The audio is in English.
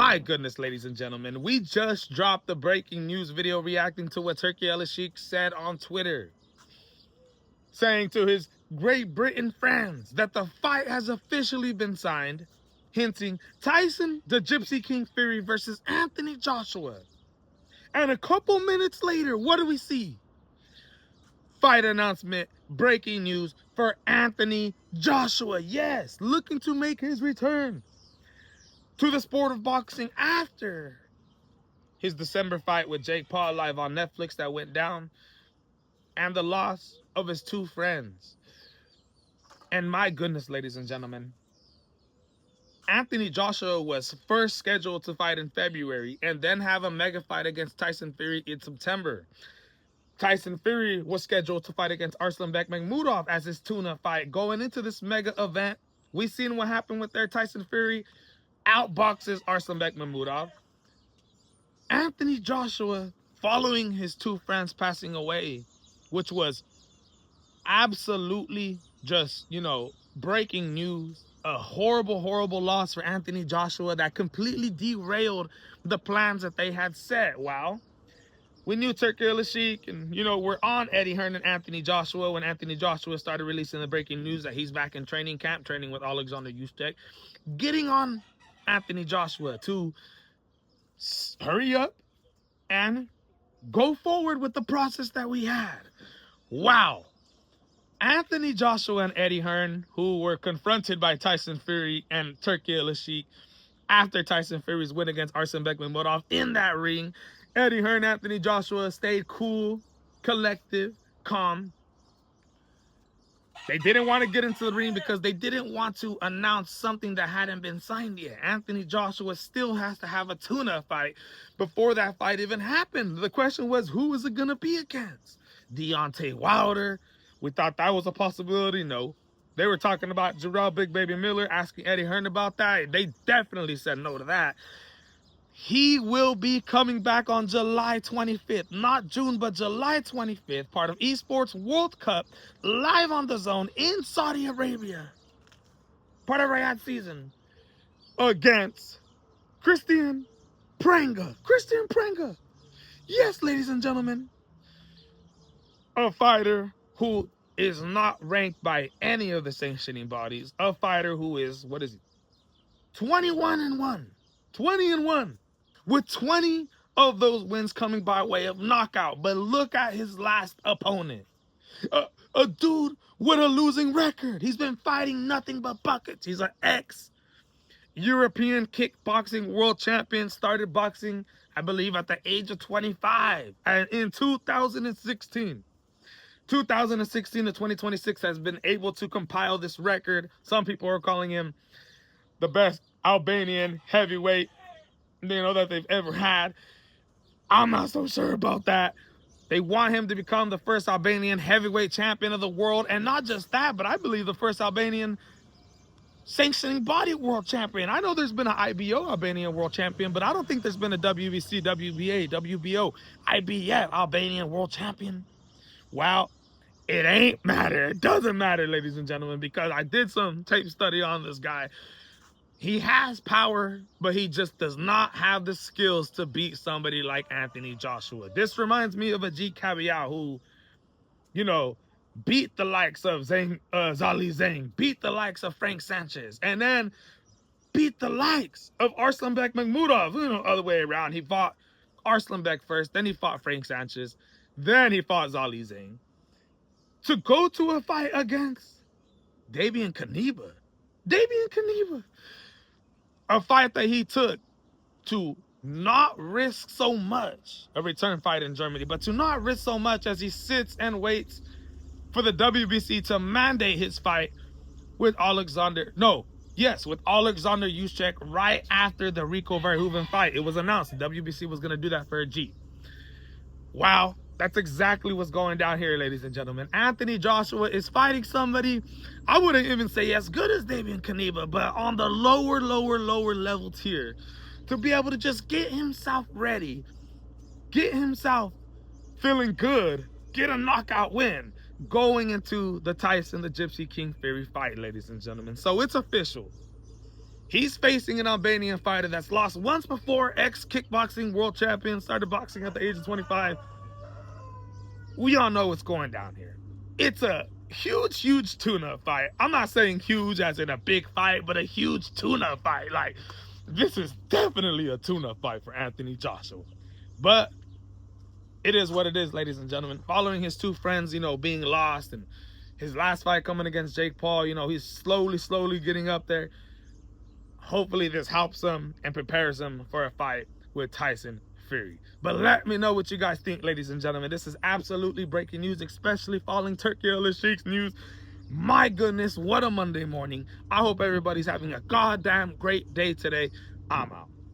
My goodness, ladies and gentlemen, we just dropped the breaking news video reacting to what TURKI ALALSHIKH said on Twitter, saying to his Great Britain friends that the fight has officially been signed, hinting Tyson the Gypsy King Fury versus Anthony Joshua. And a couple minutes later, what do we see? Fight announcement, breaking news for Anthony Joshua. Yes, looking to make his return to the sport of boxing after his December fight with Jake Paul live on Netflix that went down, and the loss of his two friends. And my goodness, ladies and gentlemen, Anthony Joshua was first scheduled to fight in February and then have a mega fight against Tyson Fury in September. Tyson Fury was scheduled to fight against Arslanbek Makhmudov as his tuna fight. Going into this mega event, we seen what happened with their Tyson Fury outboxes Arslanbek Makhmudov. Anthony Joshua, following his two friends passing away, which was absolutely just, breaking news. A horrible, horrible loss for Anthony Joshua that completely derailed the plans that they had set. Wow. We knew TURKI ALALSHIKH, and, we're on Eddie Hearn and Anthony Joshua when Anthony Joshua started releasing the breaking news that he's back in training camp, training with Alexander Usyk, getting on Anthony Joshua to hurry up and go forward with the process that we had. Wow. Anthony Joshua and Eddie Hearn, who were confronted by Tyson Fury and TURKI ALALSHIKH after Tyson Fury's win against Arslanbek Makhmudov in that ring, Eddie Hearn, Anthony Joshua stayed cool, collective, calm. They didn't want to get into the ring because they didn't want to announce something that hadn't been signed yet. Anthony Joshua still has to have a tuna fight before that fight even happened. The question was, who is it going to be against? Deontay Wilder? We thought that was a possibility. No. They were talking about Jarrell Big Baby Miller, asking Eddie Hearn about that. They definitely said no to that. He will be coming back on July 25th, not June, but July 25th, part of Esports World Cup, live on the Zone in Saudi Arabia, part of Riyadh season, against Christian Pranga. Christian Pranga. Yes, ladies and gentlemen, a fighter who is not ranked by any of the sanctioning bodies, a fighter who is, 21-1, 20-1. With 20 of those wins coming by way of knockout. But look at his last opponent. A dude with a losing record. He's been fighting nothing but buckets. He's an ex-European kickboxing world champion. Started boxing, I believe, at the age of 25. And in 2016 to 2026 has been able to compile this record. Some people are calling him the best Albanian heavyweight that they've ever had. I'm not so sure about that. They want him to become the first Albanian heavyweight champion of the world, and not just that, but I believe the first Albanian sanctioning body world champion. I know there's been an IBO Albanian world champion, but I don't think there's been a WBC, WBA, WBO, IBF Albanian world champion. Well, it ain't matter. It doesn't matter, ladies and gentlemen, because I did some tape study on this guy. He has power, but he just does not have the skills to beat somebody like Anthony Joshua. This reminds me of a G Caviar who, beat the likes of Zhang Zhang, beat the likes of Frank Sanchez, and then beat the likes of Arslanbek Makhmudov. Other way around. He fought Arslanbek first, then he fought Frank Sanchez, then he fought Zhang. To go to a fight against Damian Kaneba. A fight that he took to not risk so much, a return fight in Germany, but to not risk so much as he sits and waits for the WBC to mandate his fight with Alexander Usyk right after the Rico Verhoeven fight. It was announced the WBC was going to do that for a G. Wow, that's exactly what's going down here, ladies and gentlemen. Anthony Joshua is fighting somebody, I wouldn't even say as good as Damian Kaneba, but on the lower level tier, to be able to just get himself ready, get himself feeling good, get a knockout win, going into the Tyson the Gypsy King Fury fight, ladies and gentlemen. So it's official. He's facing an Albanian fighter that's lost once before, ex-kickboxing world champion, started boxing at the age of 25. We all know what's going down here. It's a huge, huge tune-up fight. I'm not saying huge as in a big fight, but a huge tune-up fight. Like, this is definitely a tune-up fight for Anthony Joshua. But it is what it is, ladies and gentlemen. Following his two friends, you know, being lost, and his last fight coming against Jake Paul, you know, he's slowly getting up there. Hopefully this helps him and prepares him for a fight with Tyson Fury. But let me know what you guys think, ladies and gentlemen. This is absolutely breaking news, especially following TURKI ALALSHIKH's news. My goodness, what a Monday morning. I hope everybody's having a goddamn great day today. I'm out.